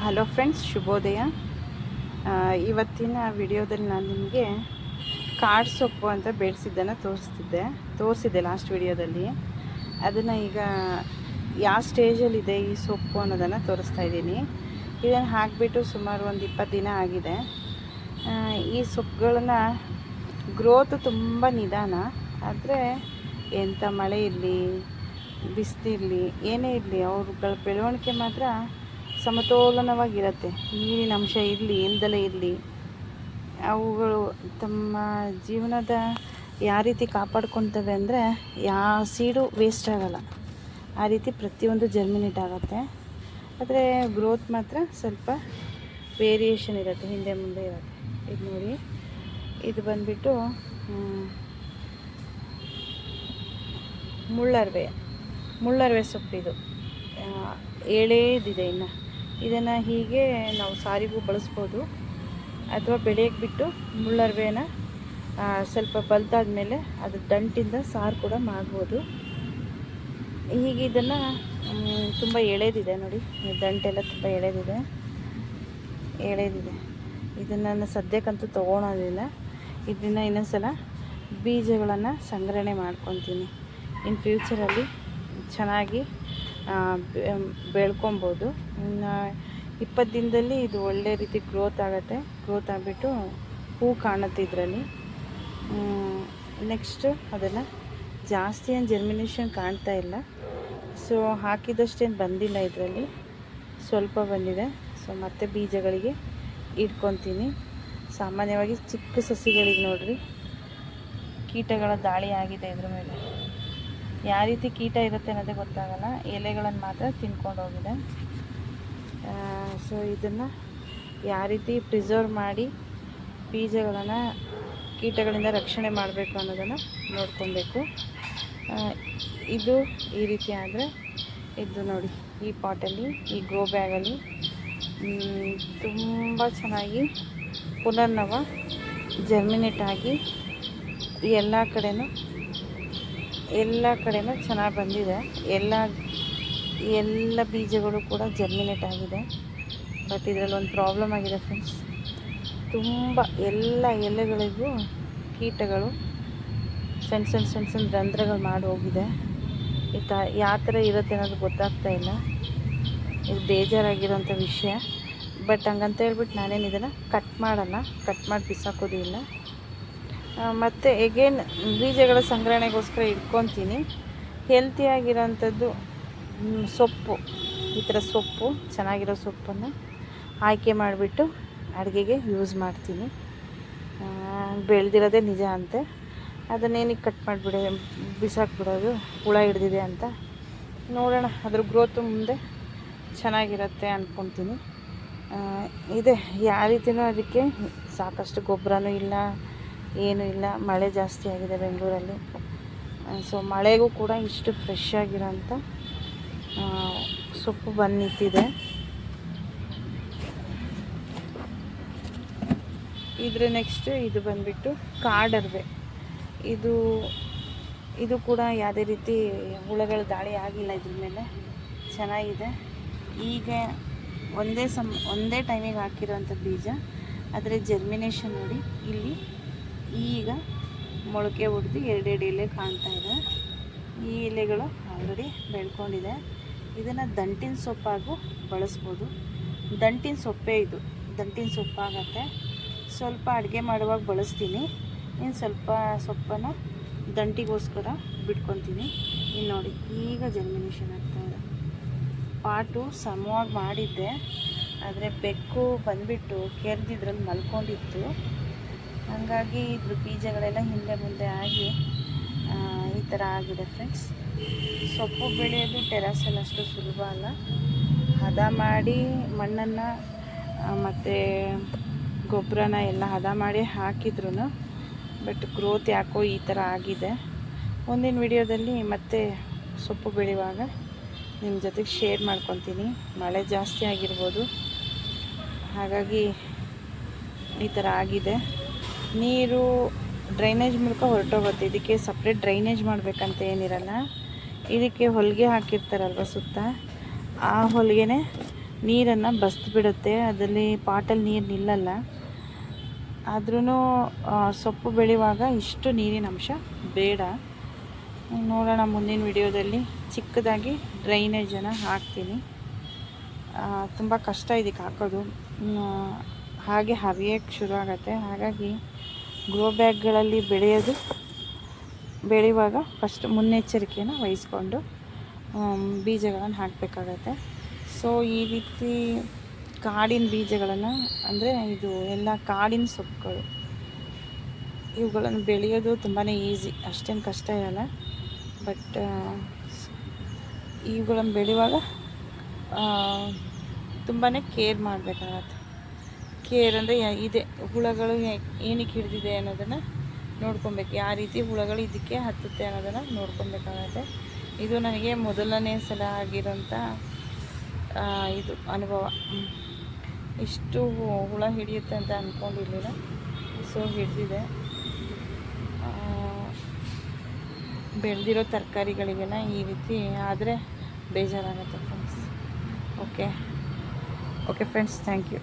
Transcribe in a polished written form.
Hello friends, ಶುಭೋದಯ. ಇವತ್ತಿನ ವಿಡಿಯೋದಲ್ಲಿ ನಾನು ನಿಮಗೆ ಕಾಡು ಸೊಪ್ಪು ಅಂತ ಬೆಳೆಸಿದ್ದನ್ನು ತೋರಿಸಿದ್ದೆ ಲಾಸ್ಟ್ ವಿಡಿಯೋದಲ್ಲಿ. ಅದನ್ನು ಈಗ ಯಾವ ಸ್ಟೇಜಲ್ಲಿದೆ ಈ ಸೊಪ್ಪು ಅನ್ನೋದನ್ನು ತೋರಿಸ್ತಾ ಇದ್ದೀನಿ. ಇದನ್ನು ಹಾಕಿಬಿಟ್ಟು ಸುಮಾರು ಒಂದು 20 ದಿನ ಆಗಿದೆ. ಈ ಸೊಪ್ಪುಗಳನ್ನ ಗ್ರೋತು ತುಂಬ ನಿಧಾನ, ಆದರೆ ಎಂಥ ಮಳೆ ಇರಲಿ ಬಿಸಿಲಿರಲಿ ಏನೇ ಇರಲಿ ಅವ್ರಗಳ ಬೆಳವಣಿಗೆ ಮಾತ್ರ ಸಮತೋಲನವಾಗಿರುತ್ತೆ. ನೀರಿನ ಅಂಶ ಇರಲಿ ಇಲ್ದಲೇ ಇರಲಿ, ಅವುಗಳು ತಮ್ಮ ಜೀವನದ ಯಾವ ರೀತಿ ಕಾಪಾಡ್ಕೊತವೆ ಅಂದರೆ ಯಾವ ಸೀಡು ವೇಸ್ಟ್ ಆಗೋಲ್ಲ. ಆ ರೀತಿ ಪ್ರತಿಯೊಂದು ಜರ್ಮಿನೇಟ್ ಆಗುತ್ತೆ. ಆದರೆ ಗ್ರೋತ್ ಮಾತ್ರ ಸ್ವಲ್ಪ ವೇರಿಯೇಷನ್ ಇರುತ್ತೆ, ಹಿಂದೆ ಮುಂದೆ ಇರುತ್ತೆ. ಇದು ನೋಡಿ, ಇದು ಬಂದುಬಿಟ್ಟು ಮುಳ್ಳರವೆ ಸೊಪ್ಪಿದು ಎಳೆದಿದೆ. ಇನ್ನು ಇದನ್ನು ಹೀಗೆ ನಾವು ಸಾರಿಗೂ ಬಳಸ್ಬೋದು, ಅಥವಾ ಬೆಳೆಯಕ್ಕೆ ಬಿಟ್ಟು ಮುಳ್ಳರವೆನ ಸ್ವಲ್ಪ ಬಲ್ತಾದ ಮೇಲೆ ಅದ್ರ ದಂಟಿಂದ ಸಾರು ಕೂಡ ಮಾಡ್ಬೋದು. ಹೀಗೆ ಇದನ್ನು ತುಂಬ ಎಳೆದಿದೆ ನೋಡಿ, ದಂಟೆಲ್ಲ ತುಂಬ ಎಳೆದಿದೆ. ಇದನ್ನು ನಾನು ಸದ್ಯಕ್ಕಂತೂ ತೊಗೊಳೋದಿಲ್ಲ. ಇದನ್ನು ಇನ್ನೊಂದ್ಸಲ ಬೀಜಗಳನ್ನು ಸಂಗ್ರಹಣೆ ಮಾಡ್ಕೊತೀನಿ. ಇನ್ ಫ್ಯೂಚರಲ್ಲಿ ಚೆನ್ನಾಗಿ ಬೆಳ್ಕೊಬೋದು. ಇನ್ನು 20 ದಿನದಲ್ಲಿ ಇದು ಒಳ್ಳೆ ರೀತಿ ಗ್ರೋತ್ ಆಗುತ್ತೆ. ಗ್ರೋತ್ ಆಗಿಬಿಟ್ಟು ಹೂ ಕಾಣುತ್ತೆ ಇದರಲ್ಲಿ. ನೆಕ್ಸ್ಟು ಅದನ್ನು ಜಾಸ್ತಿ ಏನು ಜರ್ಮಿನೇಷನ್ ಕಾಣ್ತಾ ಇಲ್ಲ. ಸೊ ಹಾಕಿದಷ್ಟೇನು ಬಂದಿಲ್ಲ, ಇದರಲ್ಲಿ ಸ್ವಲ್ಪ ಬಂದಿದೆ. ಸೊ ಮತ್ತೆ ಬೀಜಗಳಿಗೆ ಇಟ್ಕೊತೀನಿ. ಸಾಮಾನ್ಯವಾಗಿ ಚಿಕ್ಕ ಸಸಿಗಳಿಗೆ ನೋಡ್ರಿ, ಕೀಟಗಳ ದಾಳಿ ಆಗಿದೆ ಇದ್ರ ಮೇಲೆ. ಯಾವ ರೀತಿ ಕೀಟ ಇರುತ್ತೆ ಅನ್ನೋದೇ ಗೊತ್ತಾಗಲ್ಲ, ಎಲೆಗಳನ್ನು ಮಾತ್ರ ತಿನ್ಕೊಂಡು ಹೋಗಿದೆ. ಸೊ ಇದನ್ನು ಯಾವ ರೀತಿ ಪ್ರಿಸರ್ವ್ ಮಾಡಿ ಬೀಜಗಳನ್ನು ಕೀಟಗಳಿಂದ ರಕ್ಷಣೆ ಮಾಡಬೇಕು ಅನ್ನೋದನ್ನು ನೋಡ್ಕೊಬೇಕು. ಇದು ಈ ರೀತಿ ಆದರೆ, ಇದು ನೋಡಿ, ಈ ಪಾಟಲ್ಲಿ, ಈ ಗ್ರೋ ಬ್ಯಾಗಲ್ಲಿ ತುಂಬ ಚೆನ್ನಾಗಿ ಪುನರ್ನವ ಜರ್ಮಿನೇಟ್ ಆಗಿ ಎಲ್ಲ ಕಡೆನೂ ಚೆನ್ನಾಗಿ ಬಂದಿದೆ. ಎಲ್ಲ ಬೀಜಗಳು ಕೂಡ ಜರ್ಮಿನೇಟ್ ಆಗಿದೆ. ಬಟ್ ಇದರಲ್ಲಿ ಒಂದು ಪ್ರಾಬ್ಲಮ್ ಆಗಿದೆ ಫ್ರೆಂಡ್ಸ್. ತುಂಬ ಎಲ್ಲ ಎಲೆಗಳಿಗೂ ಕೀಟಗಳು ಸಣ್ಣ ರಂಧ್ರಗಳು ಮಾಡಿ ಹೋಗಿದೆ. ಯಾವ ಥರ ಇರುತ್ತೆ ಅನ್ನೋದು ಗೊತ್ತಾಗ್ತಾ ಇಲ್ಲ. ಇದು ಬೇಜಾರಾಗಿರೋಂಥ ವಿಷಯ. ಬಟ್ ಹಂಗಂತ ಹೇಳ್ಬಿಟ್ಟು ನಾನೇನು ಇದನ್ನು ಕಟ್ ಮಾಡಿ ಬಿಸಾಕೋದು ಇಲ್ಲ. ಮತ್ತು ಎಗೇನ್ ಬೀಜಗಳ ಸಂಗ್ರಹಣೆಗೋಸ್ಕರ ಇಟ್ಕೊತೀನಿ. ಹೆಲ್ತಿಯಾಗಿರೋಂಥದ್ದು ಸೊಪ್ಪು, ಈ ಥರ ಸೊಪ್ಪು, ಚೆನ್ನಾಗಿರೋ ಸೊಪ್ಪನ್ನು ಆಯ್ಕೆ ಮಾಡಿಬಿಟ್ಟು ಅಡುಗೆಗೆ ಯೂಸ್ ಮಾಡ್ತೀನಿ. ಬೆಳೆದಿರೋದೇ ನಿಜ ಅಂತೆ, ಅದನ್ನೇನಿಗೆ ಕಟ್ ಬಿಸಾಕ್ಬಿಡೋದು, ಹುಳ ಹಿಡ್ದಿದೆ ಅಂತ. ನೋಡೋಣ, ಅದ್ರ ಗ್ರೋತು ಮುಂದೆ ಚೆನ್ನಾಗಿರುತ್ತೆ ಅಂದ್ಕೊತೀನಿ. ಇದೆ ಯಾವ ರೀತಿಯೂ ಅದಕ್ಕೆ ಸಾಕಷ್ಟು ಗೊಬ್ಬರನೂ ಇಲ್ಲ, ಏನೂ ಇಲ್ಲ. ಮಳೆ ಜಾಸ್ತಿ ಆಗಿದೆ ಬೆಂಗಳೂರಲ್ಲಿ. ಸೊ ಮಳೆಗೂ ಕೂಡ ಇಷ್ಟು ಫ್ರೆಶ್ ಆಗಿರೋಂಥ ಸೊಪ್ಪು ಬಂದು ನಿಂತಿದೆ. ಇದ್ರ ನೆಕ್ಸ್ಟು ಇದು ಬಂದುಬಿಟ್ಟು ಕಾಡರ್ವೆ. ಇದು ಕೂಡ ಯಾವುದೇ ರೀತಿ ಹುಳಗಳ ದಾಳಿ ಆಗಿಲ್ಲ ಇದ್ರ ಮೇಲೆ, ಚೆನ್ನಾಗಿದೆ. ಈಗ ಒಂದೇ ಟೈಮಿಗೆ ಹಾಕಿರೋಂಥ ಬೀಜ, ಆದರೆ ಜರ್ಮಿನೇಷನ್ ನೋಡಿ, ಇಲ್ಲಿ ಈಗ ಮೊಳಕೆ ಹೊಡೆದು 2 ಎಲೆ ಕಾಣ್ತಾ ಇದೆ. ಈ ಎಲೆಗಳು ಆಲ್ರೆಡಿ ಬೆಳ್ಕೊಂಡಿದೆ. ಇದನ್ನು ದಂಟಿನ ಸೊಪ್ಪಾಗೂ ಬಳಸ್ಬೋದು. ದಂಟಿನ ಸೊಪ್ಪೇ ಇದು, ದಂಟಿನ ಸೊಪ್ಪಾಗತ್ತೆ. ಸ್ವಲ್ಪ ಅಡುಗೆ ಮಾಡುವಾಗ ಬಳಸ್ತೀನಿ. ಇನ್ನು ಸ್ವಲ್ಪ ಸೊಪ್ಪನ್ನು ದಂಟಿಗೋಸ್ಕರ ಬಿಟ್ಕೊತೀನಿ. ಇನ್ನು ನೋಡಿ, ಈಗ ಜರ್ಮಿನೇಷನ್ ಆಗ್ತಾಯಿದೆ. ಪಾಟು ಸಮವಾಗಿ ಮಾಡಿದ್ದೆ, ಆದರೆ ಬೆಕ್ಕು ಬಂದುಬಿಟ್ಟು ಕೆರೆದಿದ್ರಲ್ಲಿ ಮಲ್ಕೊಂಡಿತ್ತು. ಹಾಗಾಗಿ ಇದ್ರ ಬೀಜಗಳೆಲ್ಲ ಹಿಂದೆ ಮುಂದೆ ಆಗಿ ಈ ಥರ ಆಗಿದೆ ಫ್ರೆಂಡ್ಸ್. ಸೊಪ್ಪು ಬೆಳೆಯೋದು ಟೆರಸಲ್ಲಿ ಅಷ್ಟು ಸುಲಭ ಅಲ್ಲ. ಹದ ಮಾಡಿ ಮಣ್ಣನ್ನು ಮತ್ತು ಗೊಬ್ಬರನ ಎಲ್ಲ ಹದ ಮಾಡಿ ಹಾಕಿದ್ರು, ಬಟ್ ಗ್ರೋತ್ ಯಾಕೋ ಈ ಥರ ಆಗಿದೆ. ಮುಂದಿನ ವಿಡಿಯೋದಲ್ಲಿ ಮತ್ತೆ ಸೊಪ್ಪು ಬೆಳೆಯುವಾಗ ನಿಮ್ಮ ಜೊತೆಗೆ ಶೇರ್ ಮಾಡ್ಕೊತೀನಿ. ಮಳೆ ಜಾಸ್ತಿ ಆಗಿರ್ಬೋದು, ಹಾಗಾಗಿ ಈ ಥರ ಆಗಿದೆ. ನೀರು ಡ್ರೈನೇಜ್ ಮೂಲಕ ಹೊರಟೋಗುತ್ತೆ. ಇದಕ್ಕೆ ಸಪ್ರೇಟ್ ಡ್ರೈನೇಜ್ ಮಾಡಬೇಕಂತ ಏನಿರಲ್ಲ. ಇದಕ್ಕೆ ಹೊಲಿಗೆ ಹಾಕಿರ್ತಾರಲ್ವ ಸುತ್ತ, ಆ ಹೊಲಿಗೆನೇ ನೀರನ್ನು ಬಸ್ದುಬಿಡುತ್ತೆ. ಅದರಲ್ಲಿ ಪಾಟಲ್ಲಿ ನೀರು ನಿಲ್ಲಲ್ಲ. ಆದ್ರೂ ಸೊಪ್ಪು ಬೆಳೆಯುವಾಗ ಇಷ್ಟು ನೀರಿನ ಅಂಶ ಬೇಡ. ನೋಡೋಣ ಮುಂದಿನ ವಿಡಿಯೋದಲ್ಲಿ ಚಿಕ್ಕದಾಗಿ ಡ್ರೈನೇಜನ್ನು ಹಾಕ್ತೀನಿ. ತುಂಬ ಕಷ್ಟ ಇದಕ್ಕೆ ಹಾಕೋದು, ಹಾಗೆ ಹರಿಯೋಕ್ಕೆ ಶುರು ಆಗುತ್ತೆ. ಹಾಗಾಗಿ ಗ್ರೋ ಬ್ಯಾಗ್ಗಳಲ್ಲಿ ಬೆಳೆಯುವಾಗ ಫಸ್ಟ್ ಮುನ್ನೆಚ್ಚರಿಕೆಯನ್ನು ವಹಿಸ್ಕೊಂಡು ಬೀಜಗಳನ್ನು ಹಾಕಬೇಕಾಗತ್ತೆ. ಸೊ ಈ ರೀತಿ ಕಾಡಿನ ಬೀಜಗಳನ್ನು, ಅಂದರೆ ಇದು ಎಲ್ಲ ಕಾಡಿನ ಸೊಪ್ಪುಗಳು, ಇವುಗಳನ್ನು ಬೆಳೆಯೋದು ತುಂಬಾ ಈಸಿ, ಅಷ್ಟೇನು ಕಷ್ಟ ಇರಲ್ಲ. ಬಟ್ ಇವುಗಳನ್ನು ಬೆಳೆಯುವಾಗ ತುಂಬಾ ಕೇರ್ ಮಾಡಬೇಕಾಗತ್ತೆ. ಕೇರ್ ಅಂದರೆ ಇದೆ, ಹುಳಗಳು ಏನಕ್ಕೆ ಹಿಡಿದಿದೆ ಅನ್ನೋದನ್ನು ನೋಡ್ಕೊಬೇಕು. ಯಾವ ರೀತಿ ಹುಳಗಳು ಇದಕ್ಕೆ ಹತ್ತುತ್ತೆ ಅನ್ನೋದನ್ನು ನೋಡ್ಕೊಬೇಕಾಗತ್ತೆ. ಇದು ನನಗೆ ಮೊದಲನೇ ಸಲ ಆಗಿರೋಂಥ ಇದು ಅನುಭವ. ಇಷ್ಟು ಹುಳ ಹಿಡಿಯುತ್ತೆ ಅಂತ ಅಂದ್ಕೊಂಡಿರಲಿಲ್ಲ. ಸೊ ಹಿಡಿದಿದೆ. ಬೆಳೆದಿರೋ ತರಕಾರಿಗಳಿಗೆಲ್ಲ ಈ ರೀತಿ ಆದರೆ ಬೇಜಾರಾಗುತ್ತೆ friends. Okay friends, thank you.